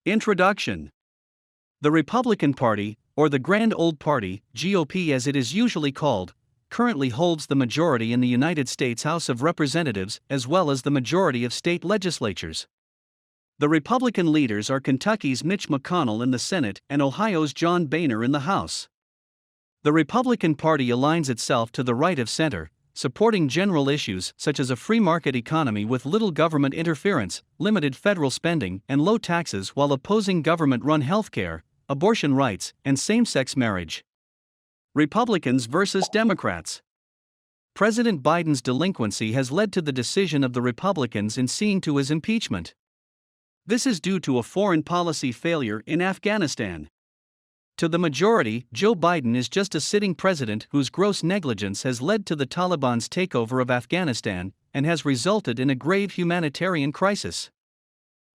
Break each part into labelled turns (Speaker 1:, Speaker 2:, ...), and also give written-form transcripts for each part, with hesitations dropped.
Speaker 1: Introduction. The Republican Party, or the Grand Old Party, GOP as it is usually called, currently holds the majority in the United States House of Representatives as well as the majority of state legislatures. The Republican leaders are Kentucky's Mitch McConnell in the Senate and Ohio's John Boehner in the House. The Republican Party aligns itself to the right of center, supporting general issues such as a free market economy with little government interference, limited federal spending, and low taxes while opposing government-run healthcare, abortion rights, and same-sex marriage. Republicans versus Democrats. President Biden's delinquency has led to the decision of the Republicans in seeing to his impeachment. This is due to a foreign policy failure in Afghanistan. To the majority, Joe Biden is just a sitting president whose gross negligence has led to the Taliban's takeover of Afghanistan and has resulted in a grave humanitarian crisis.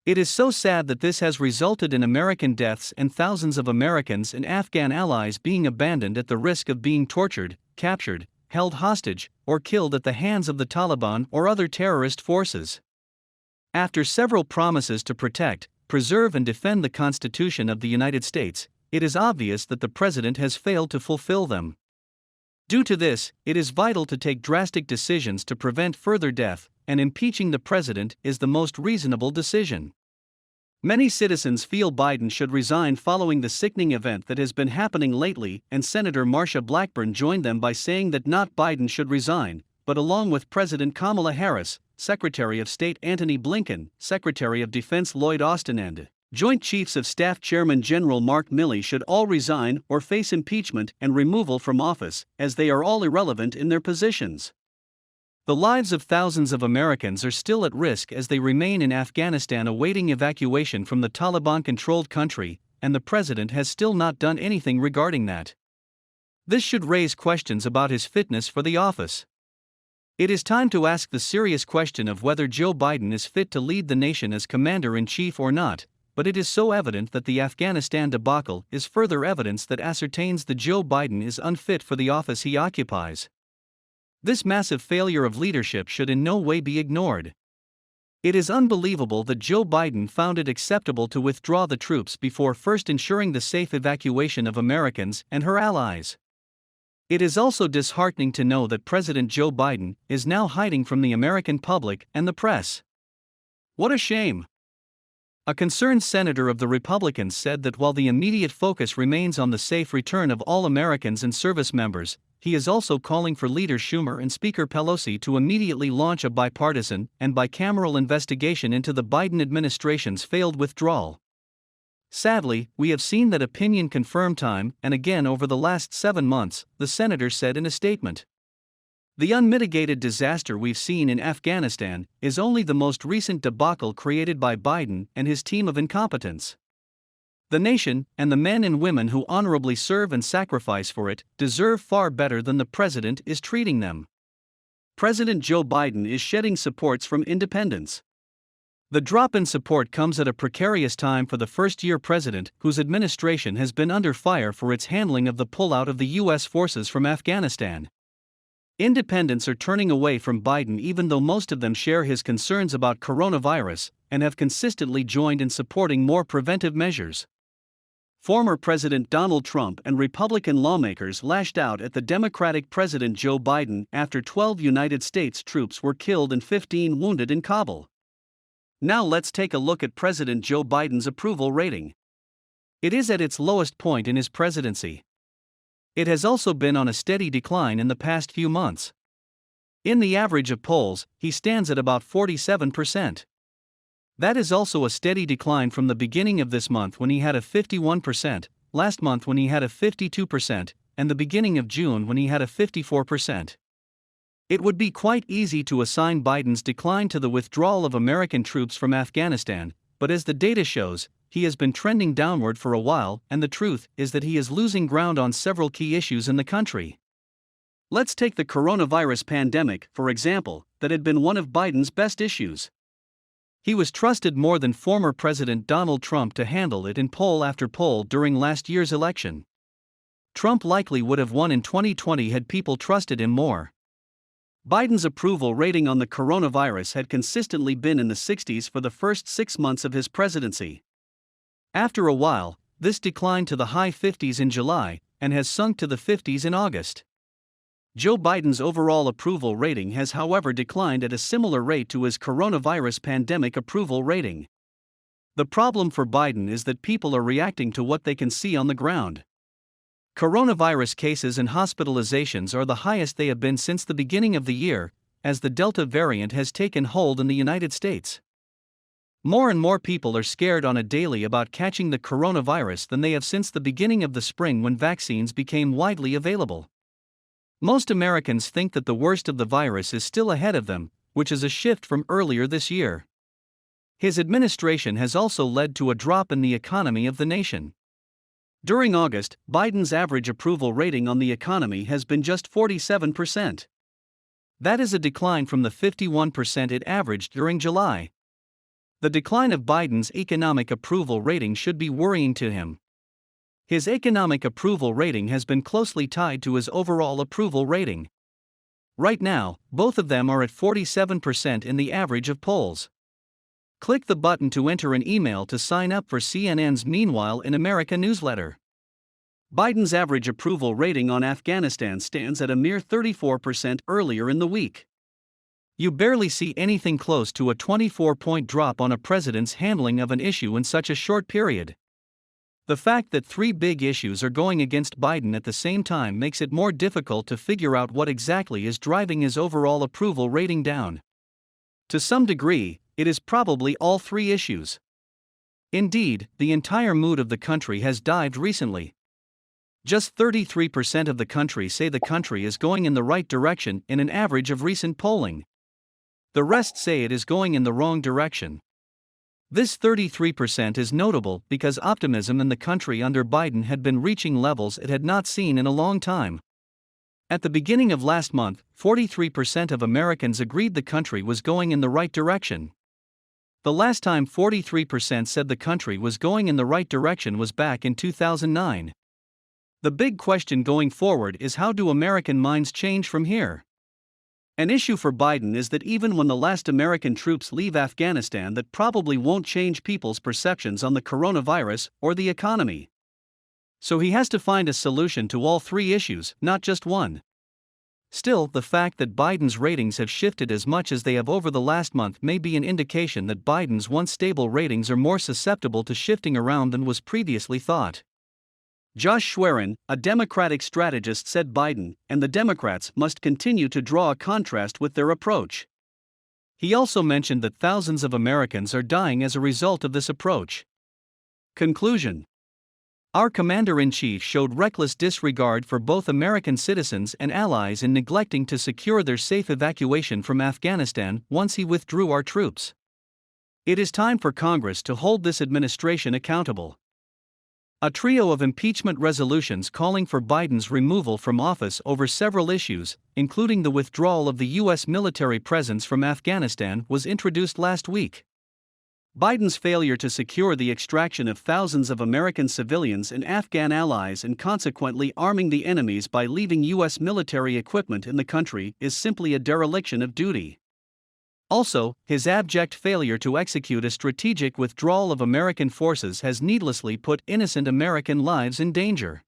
Speaker 1: It is so sad that this has resulted in American deaths and thousands of Americans and Afghan allies being abandoned at the risk of being tortured, captured, held hostage, or killed at the hands of the Taliban or other terrorist forces. After several promises to protect, preserve, and defend the Constitution of the United States, it is obvious that the president has failed to fulfill them. Due to this, it is vital to take drastic decisions to prevent further death, and impeaching the president is the most reasonable decision. Many citizens feel Biden should resign following the sickening event that has been happening lately, and Senator Marsha Blackburn joined them by saying that not Biden should resign, but along with President Kamala Harris, Secretary of State Antony Blinken, Secretary of Defense Lloyd Austin, and Joint Chiefs of Staff Chairman General Mark Milley should all resign or face impeachment and removal from office, as they are all irrelevant in their positions. The lives of thousands of Americans are still at risk as they remain in Afghanistan awaiting evacuation from the Taliban-controlled country, and the president has still not done anything regarding that. This should raise questions about his fitness for the office. It is time to ask the serious question of whether Joe Biden is fit to lead the nation as commander-in-chief or not. But it is so evident that the Afghanistan debacle is further evidence that ascertains that Joe Biden is unfit for the office he occupies. This massive failure of leadership should in no way be ignored. It is unbelievable that Joe Biden found it acceptable to withdraw the troops before first ensuring the safe evacuation of Americans and her allies. It is also disheartening to know that President Joe Biden is now hiding from the American public and the press. What a shame! A concerned senator of the Republicans said that while the immediate focus remains on the safe return of all Americans and service members, he is also calling for Leader Schumer and Speaker Pelosi to immediately launch a bipartisan and bicameral investigation into the Biden administration's failed withdrawal. Sadly, we have seen that opinion confirm time and again over the last 7 months, the senator said in a statement. The unmitigated disaster we've seen in Afghanistan is only the most recent debacle created by Biden and his team of incompetence. The nation, and the men and women who honorably serve and sacrifice for it, deserve far better than the president is treating them. President Joe Biden is shedding supports from independents. The drop in support comes at a precarious time for the first-year president whose administration has been under fire for its handling of the pullout of the U.S. forces from Afghanistan. Independents are turning away from Biden even though most of them share his concerns about coronavirus and have consistently joined in supporting more preventive measures. Former President Donald Trump and Republican lawmakers lashed out at the Democratic President Joe Biden after 12 United States troops were killed and 15 wounded in Kabul. Now let's take a look at President Joe Biden's approval rating. It is at its lowest point in his presidency. It has also been on a steady decline in the past few months. In the average of polls, he stands at about 47%. That is also a steady decline from the beginning of this month when he had a 51%, last month when he had a 52%, and the beginning of June when he had a 54%. It would be quite easy to assign Biden's decline to the withdrawal of American troops from Afghanistan, but as the data shows, he has been trending downward for a while, and the truth is that he is losing ground on several key issues in the country. Let's take the coronavirus pandemic, for example, that had been one of Biden's best issues. He was trusted more than former President Donald Trump to handle it in poll after poll during last year's election. Trump likely would have won in 2020 had people trusted him more. Biden's approval rating on the coronavirus had consistently been in the 60s for the first 6 months of his presidency. After a while, this declined to the high 50s in July and has sunk to the 50s in August. Joe Biden's overall approval rating has, however, declined at a similar rate to his coronavirus pandemic approval rating. The problem for Biden is that people are reacting to what they can see on the ground. Coronavirus cases and hospitalizations are the highest they have been since the beginning of the year, as the Delta variant has taken hold in the United States. More and more people are scared on a daily about catching the coronavirus than they have since the beginning of the spring when vaccines became widely available. Most Americans think that the worst of the virus is still ahead of them, which is a shift from earlier this year. His administration has also led to a drop in the economy of the nation. During August, Biden's average approval rating on the economy has been just 47%. That is a decline from the 51% it averaged during July. The decline of Biden's economic approval rating should be worrying to him. His economic approval rating has been closely tied to his overall approval rating. Right now, both of them are at 47% in the average of polls. Click the button to enter an email to sign up for CNN's Meanwhile in America newsletter. Biden's average approval rating on Afghanistan stands at a mere 34% earlier in the week. You barely see anything close to a 24-point drop on a president's handling of an issue in such a short period. The fact that three big issues are going against Biden at the same time makes it more difficult to figure out what exactly is driving his overall approval rating down. To some degree, it is probably all three issues. Indeed, the entire mood of the country has dived recently. Just 33% of the country say the country is going in the right direction in an average of recent polling. The rest say it is going in the wrong direction. This 33% is notable because optimism in the country under Biden had been reaching levels it had not seen in a long time. At the beginning of last month, 43% of Americans agreed the country was going in the right direction. The last time 43% said the country was going in the right direction was back in 2009. The big question going forward is, how do American minds change from here? An issue for Biden is that even when the last American troops leave Afghanistan, that probably won't change people's perceptions on the coronavirus or the economy. So he has to find a solution to all three issues, not just one. Still, the fact that Biden's ratings have shifted as much as they have over the last month may be an indication that Biden's once stable ratings are more susceptible to shifting around than was previously thought. Josh Schwerin, a Democratic strategist, said Biden and the Democrats must continue to draw a contrast with their approach. He also mentioned that thousands of Americans are dying as a result of this approach. Conclusion: our commander-in-chief showed reckless disregard for both American citizens and allies in neglecting to secure their safe evacuation from Afghanistan once he withdrew our troops. It is time for Congress to hold this administration accountable. A trio of impeachment resolutions calling for Biden's removal from office over several issues, including the withdrawal of the U.S. military presence from Afghanistan, was introduced last week. Biden's failure to secure the extraction of thousands of American civilians and Afghan allies and consequently arming the enemies by leaving U.S. military equipment in the country is simply a dereliction of duty. Also, his abject failure to execute a strategic withdrawal of American forces has needlessly put innocent American lives in danger.